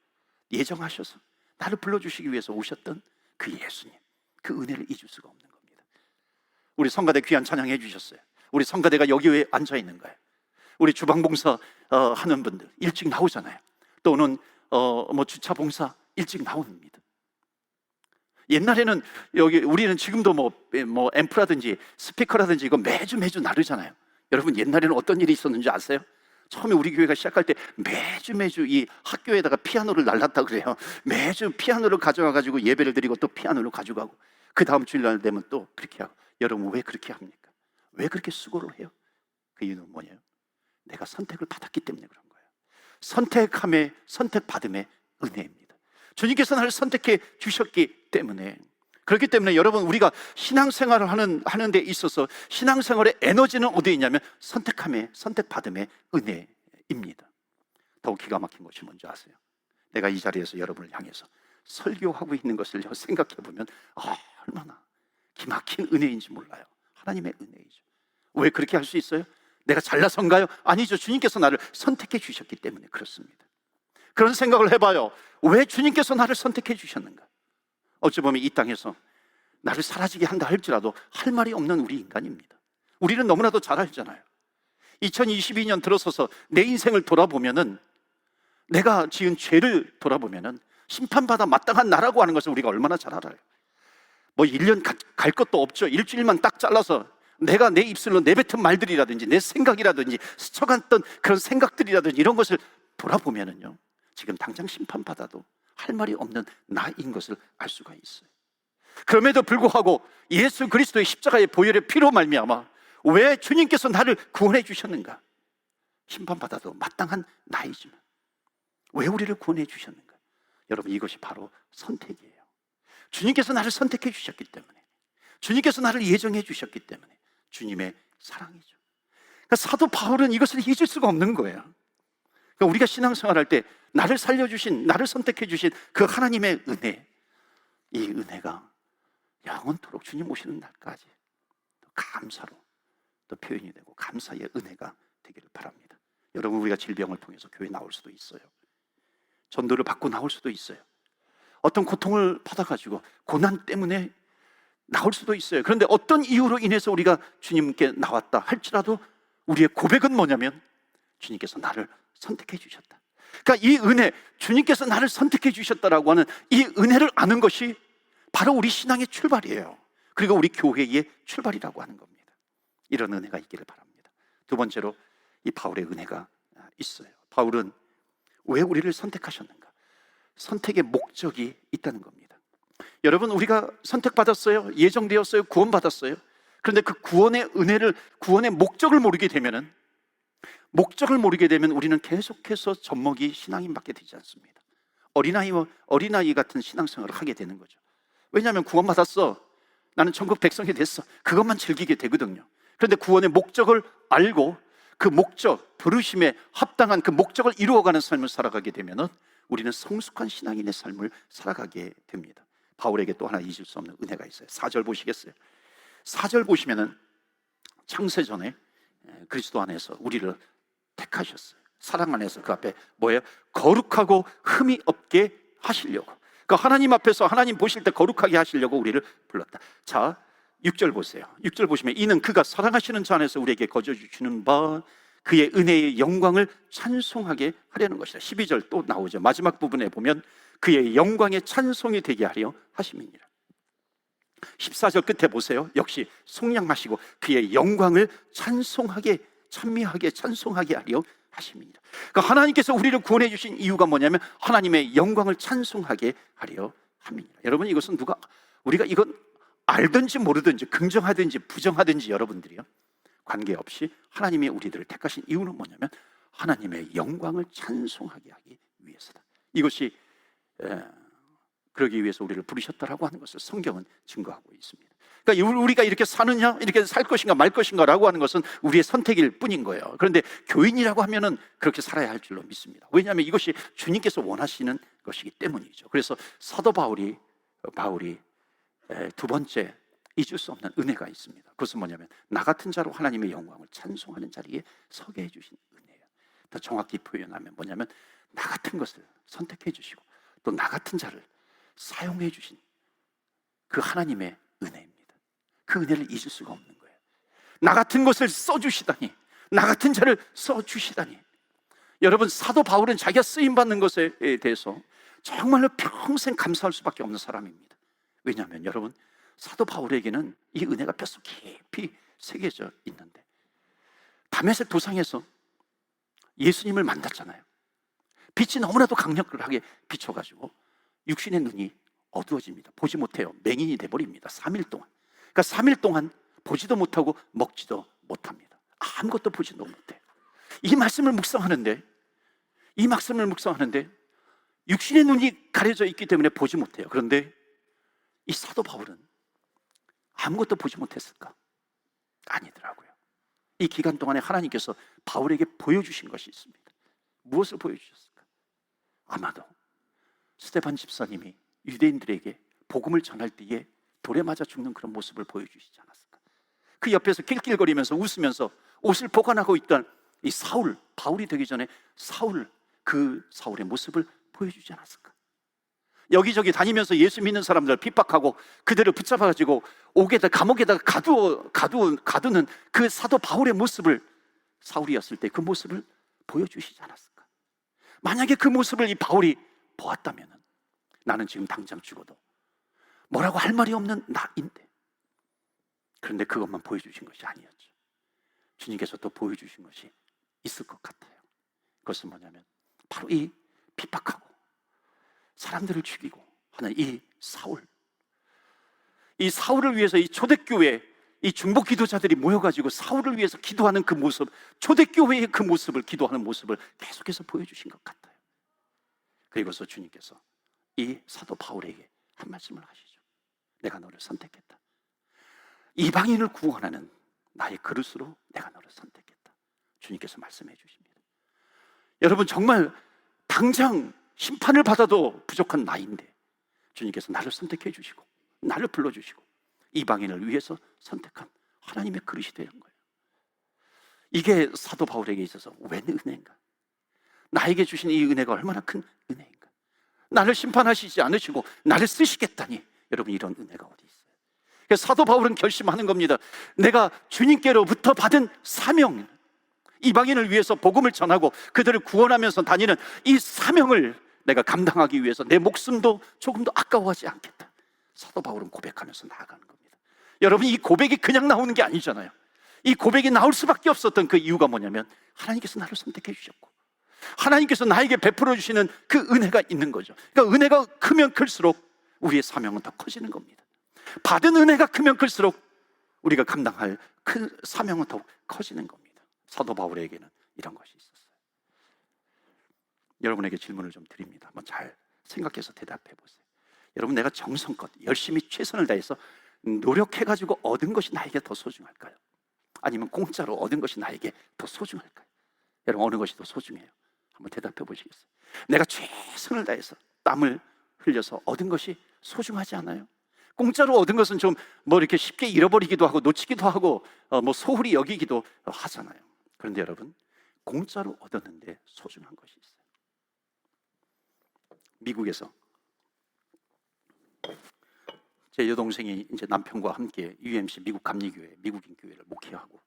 예정하셔서 나를 불러주시기 위해서 오셨던 그 예수님, 그 은혜를 잊을 수가 없는 겁니다. 우리 성가대 귀한 찬양해 주셨어요. 우리 성가대가 여기 왜 앉아 있는 거예요? 우리 주방봉사 하는 분들 일찍 나오잖아요. 또는 주차 봉사 일찍 나옵니다. 옛날에는 우리는 지금도 앰프라든지 스피커라든지 이거 매주 다르잖아요. 여러분, 옛날에는 어떤 일이 있었는지 아세요? 처음에 우리 교회가 시작할 때 매주 이 학교에다가 피아노를 날랐다 그래요. 매주 피아노를 가져와가지고 예배를 드리고 또 피아노를 가져가고, 그 다음 주일날 되면 또 그렇게 하고. 여러분, 왜 그렇게 합니까? 왜 그렇게 수고를 해요? 그 이유는 뭐예요? 내가 선택을 받았기 때문에 그런 거예요. 선택받음의 은혜입니다. 주님께서 나를 선택해 주셨기 때문에. 그렇기 때문에 여러분, 우리가 신앙생활을 하는 데 있어서 신앙생활의 에너지는 어디에 있냐면 선택받음의 은혜입니다. 더욱 기가 막힌 것이 뭔지 아세요? 내가 이 자리에서 여러분을 향해서 설교하고 있는 것을 생각해 보면 얼마나 기막힌 은혜인지 몰라요. 하나님의 은혜이죠. 왜 그렇게 할 수 있어요? 내가 잘나서인가요? 아니죠. 주님께서 나를 선택해 주셨기 때문에 그렇습니다. 그런 생각을 해봐요. 왜 주님께서 나를 선택해 주셨는가? 어찌 보면 이 땅에서 나를 사라지게 한다 할지라도 할 말이 없는 우리 인간입니다. 우리는 너무나도 잘 알잖아요. 2022년 들어서서 내 인생을 돌아보면은, 내가 지은 죄를 돌아보면은 심판받아 마땅한 나라고 하는 것을 우리가 얼마나 잘 알아요. 1년 갈 것도 없죠. 일주일만 딱 잘라서 내가 내 입술로 내뱉은 말들이라든지 내 생각이라든지 스쳐갔던 그런 생각들이라든지 이런 것을 돌아보면은요, 지금 당장 심판받아도 할 말이 없는 나인 것을 알 수가 있어요. 그럼에도 불구하고 예수 그리스도의 십자가의 보혈의 피로 말미암아 왜 주님께서 나를 구원해 주셨는가? 심판받아도 마땅한 나이지만 왜 우리를 구원해 주셨는가? 여러분, 이것이 바로 선택이에요. 주님께서 나를 선택해 주셨기 때문에, 주님께서 나를 예정해 주셨기 때문에 주님의 사랑이죠. 그러니까 사도 바울은 이것을 잊을 수가 없는 거예요. 그러니까 우리가 신앙생활할 때 나를 살려주신, 나를 선택해 주신 그 하나님의 은혜, 이 은혜가 영원토록 주님 오시는 날까지 감사로 또 표현이 되고 감사의 은혜가 되기를 바랍니다. 여러분, 우리가 질병을 통해서 교회 나올 수도 있어요. 전도를 받고 나올 수도 있어요. 어떤 고통을 받아가지고 고난 때문에 나올 수도 있어요. 그런데 어떤 이유로 인해서 우리가 주님께 나왔다 할지라도 우리의 고백은 뭐냐면 주님께서 나를 선택해 주셨다. 그러니까 이 은혜, 주님께서 나를 선택해 주셨다라고 하는 이 은혜를 아는 것이 바로 우리 신앙의 출발이에요. 그리고 우리 교회의 출발이라고 하는 겁니다. 이런 은혜가 있기를 바랍니다. 두 번째로 이 바울의 은혜가 있어요. 바울은 왜 우리를 선택하셨는가? 선택의 목적이 있다는 겁니다. 여러분, 우리가 선택받았어요. 예정되었어요. 구원받았어요. 그런데 그 구원의 은혜를, 구원의 목적을 모르게 되면은, 목적을 모르게 되면 우리는 계속해서 젖먹이 신앙인밖에 되지 않습니다. 어린아이 같은 신앙생활을 하게 되는 거죠. 왜냐하면 구원받았어, 나는 천국 백성이 됐어, 그것만 즐기게 되거든요. 그런데 구원의 목적을 알고 그 목적, 부르심에 합당한 그 목적을 이루어가는 삶을 살아가게 되면은 우리는 성숙한 신앙인의 삶을 살아가게 됩니다. 바울에게 또 하나 잊을 수 없는 은혜가 있어요. 4절 보시겠어요? 4절 보시면은 창세전에 그리스도 안에서 우리를 택하셨어요. 사랑 안에서 그 앞에 뭐예요? 거룩하고 흠이 없게 하시려고. 그러니까 하나님 앞에서 하나님 보실 때 거룩하게 하시려고 우리를 불렀다. 자, 6절 보세요. 6절 보시면 이는 그가 사랑하시는 자 안에서 우리에게 거저 주시는 바 그의 은혜의 영광을 찬송하게 하려는 것이다. 12절 또 나오죠. 마지막 부분에 보면 그의 영광의 찬송이 되게 하려 하심이니라. 14절 끝에 보세요. 역시 속량 마시고 그의 영광을 찬송하게, 찬미하게, 찬송하게 하려 하심이니라. 그러니까 하나님께서 우리를 구원해 주신 이유가 뭐냐면 하나님의 영광을 찬송하게 하려 함이니라. 여러분, 이것은 우리가 이건 알든지 모르든지 긍정하든지 부정하든지 여러분들이요, 관계없이 하나님이 우리들을 택하신 이유는 뭐냐면 하나님의 영광을 찬송하게 하기 위해서다. 이것이 그러기 위해서 우리를 부르셨다라고 하는 것을 성경은 증거하고 있습니다. 그러니까 우리가 이렇게 사느냐, 이렇게 살 것인가 말 것인가라고 하는 것은 우리의 선택일 뿐인 거예요. 그런데 교인이라고 하면은 그렇게 살아야 할 줄로 믿습니다. 왜냐하면 이것이 주님께서 원하시는 것이기 때문이죠. 그래서 사도 바울이 두 번째 잊을 수 없는 은혜가 있습니다. 그것은 뭐냐면 나 같은 자로 하나님의 영광을 찬송하는 자리에 서게 해주신 은혜예요. 더 정확히 표현하면 뭐냐면 나 같은 것을 선택해 주시고 또 나 같은 자를 사용해 주신 그 하나님의 은혜입니다. 그 은혜를 잊을 수가 없는 거예요. 나 같은 것을 써주시다니, 나 같은 자를 써주시다니. 여러분, 사도 바울은 자기가 쓰임받는 것에 대해서 정말로 평생 감사할 수밖에 없는 사람입니다. 왜냐하면 여러분, 사도 바울에게는 이 은혜가 뼛속 깊이 새겨져 있는데 다메섹 도상에서 예수님을 만났잖아요. 빛이 너무나도 강력하게 비춰가지고 육신의 눈이 어두워집니다. 보지 못해요. 맹인이 돼버립니다. 3일 동안. 그러니까 3일 동안 보지도 못하고 먹지도 못합니다. 아무것도 보지도 못해요. 이 말씀을 묵상하는데 육신의 눈이 가려져 있기 때문에 보지 못해요. 그런데 이 사도 바울은 아무것도 보지 못했을까? 아니더라고요. 이 기간 동안에 하나님께서 바울에게 보여주신 것이 있습니다. 무엇을 보여주셨을까? 아마도 스데반 집사님이 유대인들에게 복음을 전할 때에 돌에 맞아 죽는 그런 모습을 보여주시지 않았을까? 그 옆에서 낄낄거리면서 웃으면서 옷을 보관하고 있던 이 사울, 바울이 되기 전에 그 사울의 모습을 보여주지 않았을까? 여기저기 다니면서 예수 믿는 사람들 핍박하고 그들을 붙잡아가지고 감옥에다가 가두는 그 사도 바울의 모습을, 사울이었을 때 그 모습을 보여주시지 않았을까? 만약에 그 모습을 이 바울이 보았다면 나는 지금 당장 죽어도 뭐라고 할 말이 없는 나인데, 그런데 그것만 보여주신 것이 아니었죠. 주님께서 또 보여주신 것이 있을 것 같아요. 그것은 뭐냐면 바로 이 핍박하고 사람들을 죽이고 하는 이 사울을 위해서 이 초대교회 이 중보 기도자들이 모여가지고 사울을 위해서 기도하는 그 모습, 초대교회의 그 모습을, 기도하는 모습을 계속해서 보여주신 것 같아요. 그리고서 주님께서 이 사도 바울에게 한 말씀을 하시죠. 내가 너를 선택했다. 이방인을 구원하는 나의 그릇으로 내가 너를 선택했다. 주님께서 말씀해 주십니다. 여러분, 정말 당장 심판을 받아도 부족한 나인데 주님께서 나를 선택해 주시고 나를 불러주시고 이방인을 위해서 선택한 하나님의 그릇이 되는 거예요. 이게 사도 바울에게 있어서 웬 은혜인가? 나에게 주신 이 은혜가 얼마나 큰 은혜인가? 나를 심판하시지 않으시고 나를 쓰시겠다니, 여러분, 이런 은혜가 어디 있어요? 그래서 사도 바울은 결심하는 겁니다. 내가 주님께로부터 받은 사명, 이방인을 위해서 복음을 전하고 그들을 구원하면서 다니는 이 사명을 내가 감당하기 위해서 내 목숨도 조금도 아까워하지 않겠다. 사도 바울은 고백하면서 나아가는 겁니다. 여러분, 이 고백이 그냥 나오는 게 아니잖아요. 이 고백이 나올 수밖에 없었던 그 이유가 뭐냐면 하나님께서 나를 선택해 주셨고 하나님께서 나에게 베풀어 주시는 그 은혜가 있는 거죠. 그러니까 은혜가 크면 클수록 우리의 사명은 더 커지는 겁니다. 받은 은혜가 크면 클수록 우리가 감당할 큰 사명은 더욱 커지는 겁니다. 사도 바울에게는 이런 것이 있었어요. 여러분에게 질문을 좀 드립니다. 한번 잘 생각해서 대답해 보세요. 여러분, 내가 정성껏 열심히 최선을 다해서 노력해가지고 얻은 것이 나에게 더 소중할까요? 아니면 공짜로 얻은 것이 나에게 더 소중할까요? 여러분, 어느 것이 더 소중해요? 한번 대답해 보시겠어요? 내가 최선을 다해서 땀을 흘려서 얻은 것이 소중하지 않아요? 공짜로 얻은 것은 좀 뭐 이렇게 쉽게 잃어버리기도 하고 놓치기도 하고 뭐 소홀히 여기기도 하잖아요. 그런데 여러분, 공짜로 얻었는데 소중한 것이 있어요. 미국에서 제 여동생이 이제 남편과 함께 UMC 미국 감리교회, 미국인 교회를 목회하고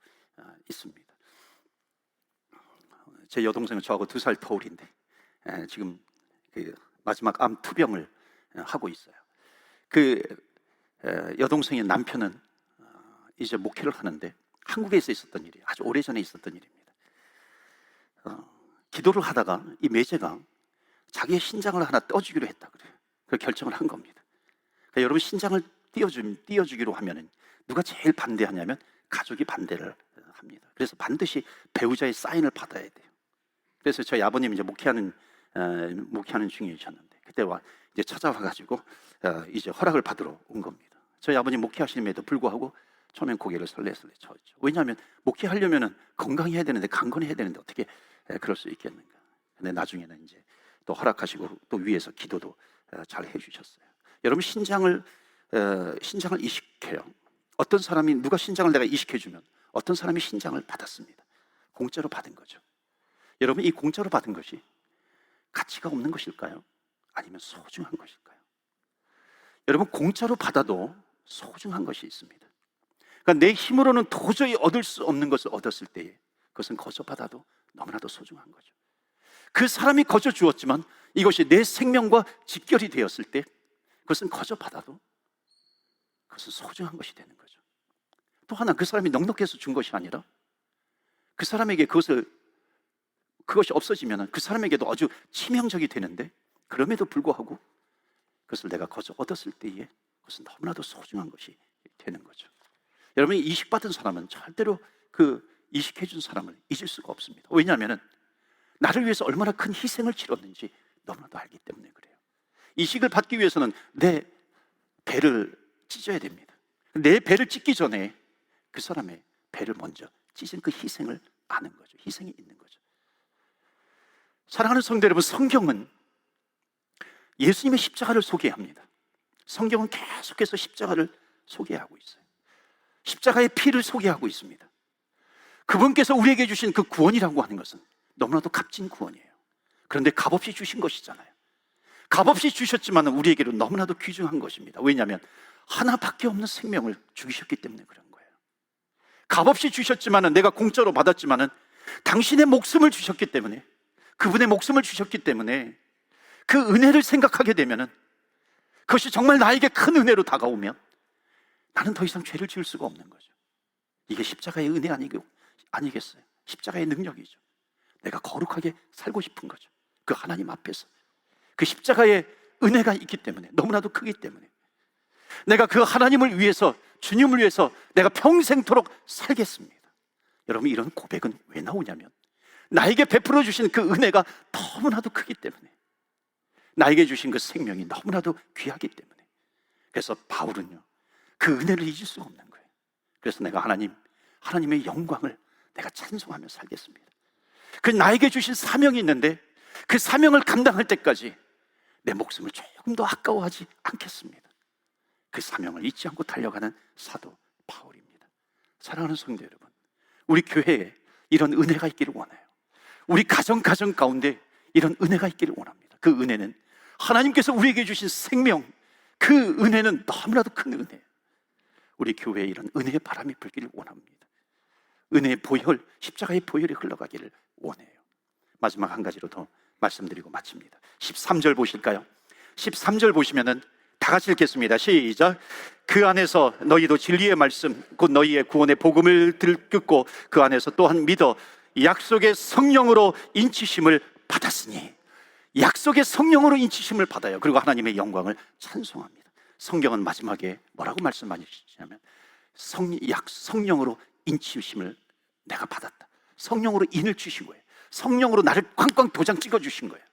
있습니다. 제 여동생은 저하고 2살 터울인데 지금 그 마지막 암 투병을 하고 있어요. 그 여동생의 남편은 이제 목회를 하는데 한국에서 있었던 일이에요. 아주 오래전에 있었던 일입니다. 기도를 하다가 이 매제가 자기의 신장을 하나 떼어주기로 했다 그래요. 그 결정을 한 겁니다. 그러니까 여러분, 신장을 띄워주기로 하면은 누가 제일 반대하냐면 가족이 반대를 합니다. 그래서 반드시 배우자의 사인을 받아야 돼요. 그래서 저희 아버님이 이제 목회하는 중이셨는데 그때 이제 찾아와가지고 이제 허락을 받으러 온 겁니다. 저희 아버님 목회하시는데도 불구하고 처음엔 고개를 설레설레 쳤죠. 왜냐하면 목회하려면은 건강해야 되는데 강건해야 되는데 어떻게 그럴 수 있겠는가? 근데 나중에는 이제 또 허락하시고 또 위에서 기도도 잘 해주셨어요. 여러분, 신장을 이식해요. 어떤 사람이 누가 신장을 내가 이식해주면 어떤 사람이 신장을 받았습니다. 공짜로 받은 거죠. 여러분, 이 공짜로 받은 것이 가치가 없는 것일까요? 아니면 소중한 것일까요? 여러분, 공짜로 받아도 소중한 것이 있습니다. 그러니까 내 힘으로는 도저히 얻을 수 없는 것을 얻었을 때에 그것은 거저 받아도 너무나도 소중한 거죠. 그 사람이 거저 주었지만 이것이 내 생명과 직결이 되었을 때 그것은 거저 받아도 그것은 소중한 것이 되는 거죠. 또 하나, 그 사람이 넉넉해서 준 것이 아니라 그 사람에게 그것이 없어지면 그 사람에게도 아주 치명적이 되는데 그럼에도 불구하고 그것을 내가 거저 얻었을 때에 그것은 너무나도 소중한 것이 되는 거죠. 여러분이 이식받은 사람은 절대로 그 이식해준 사람을 잊을 수가 없습니다. 왜냐하면 나를 위해서 얼마나 큰 희생을 치렀는지 너무나도 알기 때문에 그래요. 이식을 받기 위해서는 내 배를 찢어야 됩니다. 내 배를 찢기 전에 그 사람의 배를 먼저 찢은 그 희생을 아는 거죠. 희생이 있는 거죠. 사랑하는 성도 여러분, 성경은 예수님의 십자가를 소개합니다. 성경은 계속해서 십자가를 소개하고 있어요. 십자가의 피를 소개하고 있습니다. 그분께서 우리에게 주신 그 구원이라고 하는 것은 너무나도 값진 구원이에요. 그런데 값없이 주신 것이잖아요. 값없이 주셨지만 우리에게는 너무나도 귀중한 것입니다. 왜냐하면 하나밖에 없는 생명을 죽이셨기 때문에 그런 거예요. 값없이 주셨지만 내가 공짜로 받았지만 당신의 목숨을 주셨기 때문에, 그분의 목숨을 주셨기 때문에 그 은혜를 생각하게 되면 그것이 정말 나에게 큰 은혜로 다가오면 나는 더 이상 죄를 지을 수가 없는 거죠. 이게 십자가의 은혜 아니겠어요? 십자가의 능력이죠. 내가 거룩하게 살고 싶은 거죠. 그 하나님 앞에서 그 십자가의 은혜가 있기 때문에, 너무나도 크기 때문에 내가 그 하나님을 위해서, 주님을 위해서 내가 평생토록 살겠습니다. 여러분, 이런 고백은 왜 나오냐면 나에게 베풀어 주신 그 은혜가 너무나도 크기 때문에, 나에게 주신 그 생명이 너무나도 귀하기 때문에, 그래서 바울은요, 그 은혜를 잊을 수가 없는 거예요. 그래서 내가 하나님의 영광을 내가 찬송하며 살겠습니다. 그 나에게 주신 사명이 있는데 그 사명을 감당할 때까지 내 목숨을 조금 더 아까워하지 않겠습니다. 그 사명을 잊지 않고 달려가는 사도 바울입니다. 사랑하는 성도 여러분, 우리 교회에 이런 은혜가 있기를 원해요. 우리 가정 가운데 이런 은혜가 있기를 원합니다. 그 은혜는 하나님께서 우리에게 주신 생명, 그 은혜는 너무나도 큰 은혜예요. 우리 교회에 이런 은혜의 바람이 불기를 원합니다. 은혜의 보혈, 십자가의 보혈이 흘러가기를 원해요. 마지막 한 가지로 더 말씀드리고 마칩니다. 13절 보실까요? 13절 보시면은 다 같이 읽겠습니다. 시작. 그 안에서 너희도 진리의 말씀 곧 너희의 구원의 복음을 듣고 그 안에서 또한 믿어 약속의 성령으로 인치심을 받았으니, 약속의 성령으로 인치심을 받아요. 그리고 하나님의 영광을 찬송합니다. 성경은 마지막에 뭐라고 말씀하시냐면 성령으로 인치심을 내가 받았다. 성령으로 인을 주신 거예요. 성령으로 나를 꽝꽝 도장 찍어 주신 거예요.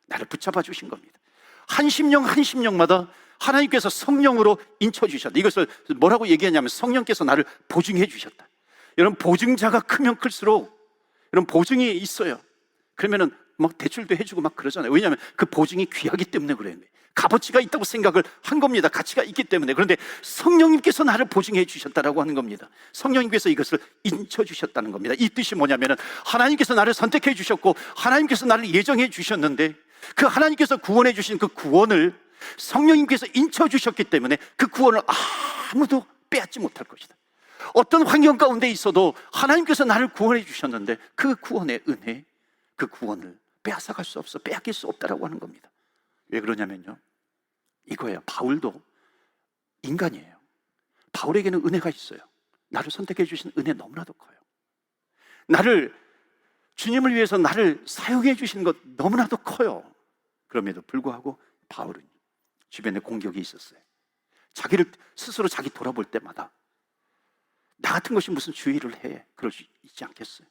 나를 붙잡아 주신 겁니다. 한 심령마다 하나님께서 성령으로 인쳐 주셨다. 이것을 뭐라고 얘기하냐면 성령께서 나를 보증해 주셨다. 여러분, 보증자가 크면 클수록 여러분 보증이 있어요. 그러면은 막 대출도 해주고 막 그러잖아요. 왜냐하면 그 보증이 귀하기 때문에 그래요. 값어치가 있다고 생각을 한 겁니다. 가치가 있기 때문에. 그런데 성령님께서 나를 보증해 주셨다라고 하는 겁니다. 성령님께서 이것을 인쳐 주셨다는 겁니다. 이 뜻이 뭐냐면은 하나님께서 나를 선택해 주셨고 하나님께서 나를 예정해 주셨는데 그 하나님께서 구원해 주신 그 구원을 성령님께서 인쳐 주셨기 때문에 그 구원을 아무도 빼앗지 못할 것이다. 어떤 환경 가운데 있어도 하나님께서 나를 구원해 주셨는데 그 구원의 은혜, 그 구원을 빼앗아갈 수 없어, 빼앗길 수 없다라고 하는 겁니다. 왜 그러냐면요, 이거예요. 바울도 인간이에요. 바울에게는 은혜가 있어요. 나를 선택해 주신 은혜 너무나도 커요. 주님을 위해서 나를 사용해 주시는 것 너무나도 커요. 그럼에도 불구하고 바울은 주변에 공격이 있었어요. 자기를 스스로 자기 돌아볼 때마다 나 같은 것이 무슨 주의를 해, 그럴 수 있지 않겠어요?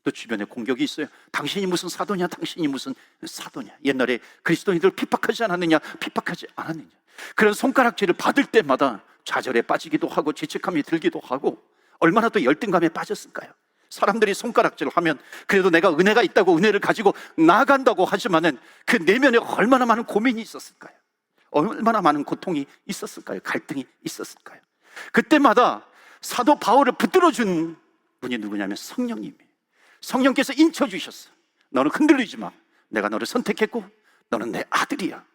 또 주변에 공격이 있어요. 당신이 무슨 사도냐, 당신이 무슨 사도냐. 옛날에 그리스도인들을 핍박하지 않았느냐, 핍박하지 않았느냐. 그런 손가락질을 받을 때마다 좌절에 빠지기도 하고 죄책감이 들기도 하고 얼마나 또 열등감에 빠졌을까요? 사람들이 손가락질을 하면 그래도 내가 은혜가 있다고 은혜를 가지고 나아간다고 하지만은 그 내면에 얼마나 많은 고민이 있었을까요? 얼마나 많은 고통이 있었을까요? 갈등이 있었을까요? 그때마다 사도 바울을 붙들어준 분이 누구냐면 성령님이에요. 성령께서 인쳐주셨어. 너는 흔들리지 마. 내가 너를 선택했고 너는 내 아들이야.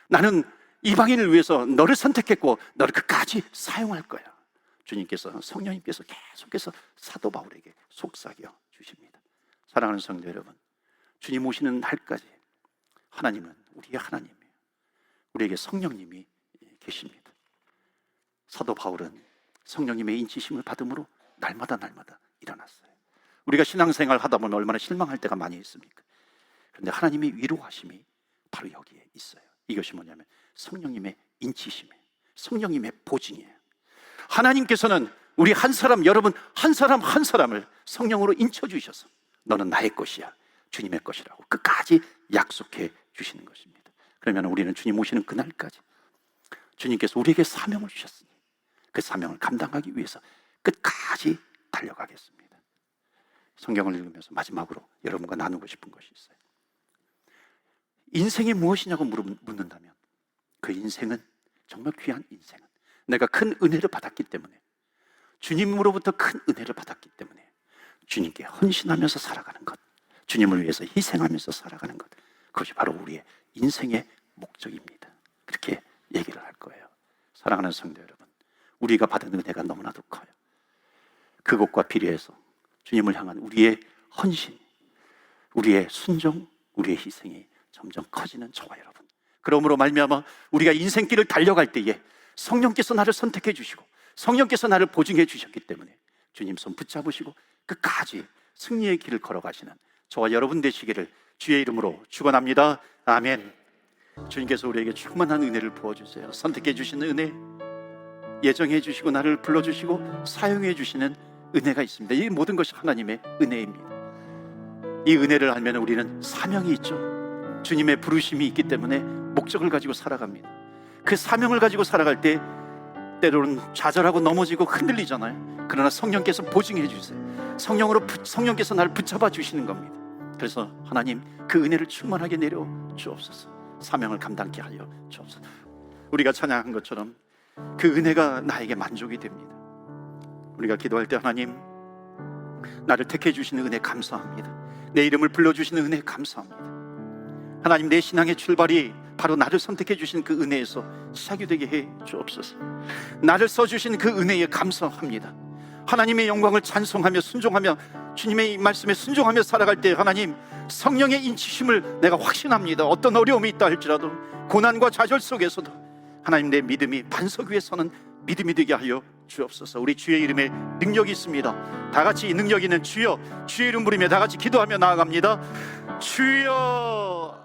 나는 이방인을 위해서 너를 선택했고 너를 끝까지 사용할 거야. 주님께서, 성령님께서 계속해서 사도 바울에게 속삭여 주십니다. 사랑하는 성도 여러분, 주님 오시는 날까지 하나님은 우리의 하나님이에요. 우리에게 성령님이 계십니다. 사도 바울은 성령님의 인치심을 받음으로 날마다 일어났어요. 우리가 신앙생활 하다 보면 얼마나 실망할 때가 많이 있습니까? 그런데 하나님의 위로하심이 바로 여기에 있어요. 이것이 뭐냐면 성령님의 인치심이에요. 성령님의 보증이에요. 하나님께서는 우리 한 사람, 여러분 한 사람을 성령으로 인쳐주셔서 너는 나의 것이야, 주님의 것이라고 끝까지 약속해 주시는 것입니다. 그러면 우리는 주님 오시는 그날까지 주님께서 우리에게 사명을 주셨으니 그 사명을 감당하기 위해서 끝까지 달려가겠습니다. 성경을 읽으면서 마지막으로 여러분과 나누고 싶은 것이 있어요. 인생이 무엇이냐고 묻는다면 그 인생은 정말 귀한 인생은 내가 큰 은혜를 받았기 때문에, 주님으로부터 큰 은혜를 받았기 때문에 주님께 헌신하면서 살아가는 것, 주님을 위해서 희생하면서 살아가는 것, 그것이 바로 우리의 인생의 목적입니다. 그렇게 얘기를 할 거예요. 사랑하는 성도 여러분, 우리가 받은 은혜가 너무나도 커요. 그것과 비례해서 주님을 향한 우리의 헌신, 우리의 순종, 우리의 희생이 점점 커지는 저와 여러분, 그러므로 말미암아 우리가 인생길을 달려갈 때에 성령께서 나를 선택해 주시고 성령께서 나를 보증해 주셨기 때문에 주님 손 붙잡으시고 끝까지 승리의 길을 걸어가시는 저와 여러분 되시기를 주의 이름으로 축원합니다. 아멘. 주님께서 우리에게 충만한 은혜를 부어주세요. 선택해 주시는 은혜, 예정해 주시고 나를 불러주시고 사용해 주시는 은혜가 있습니다. 이 모든 것이 하나님의 은혜입니다. 이 은혜를 알면 우리는 사명이 있죠. 주님의 부르심이 있기 때문에 목적을 가지고 살아갑니다. 그 사명을 가지고 살아갈 때 때로는 좌절하고 넘어지고 흔들리잖아요. 그러나 성령께서 보증해 주세요. 성령께서 나를 붙잡아 주시는 겁니다. 그래서 하나님, 그 은혜를 충만하게 내려 주옵소서. 사명을 감당케 하여 주옵소서. 우리가 찬양한 것처럼 그 은혜가 나에게 만족이 됩니다. 우리가 기도할 때 하나님, 나를 택해 주시는 은혜 감사합니다. 내 이름을 불러주시는 은혜 감사합니다. 하나님, 내 신앙의 출발이 바로 나를 선택해 주신 그 은혜에서 시작이 되게 해 주옵소서. 나를 써주신 그 은혜에 감사합니다. 하나님의 영광을 찬송하며 순종하며 주님의 이 말씀에 순종하며 살아갈 때 하나님, 성령의 인치심을 내가 확신합니다. 어떤 어려움이 있다 할지라도, 고난과 좌절 속에서도 하나님, 내 믿음이 반석 위에 서는 믿음이 되게 하여 주옵소서. 우리 주의 이름에 능력이 있습니다. 다 같이 이 능력 있는 주여, 주의 이름 부르며 다 같이 기도하며 나아갑니다. 주여.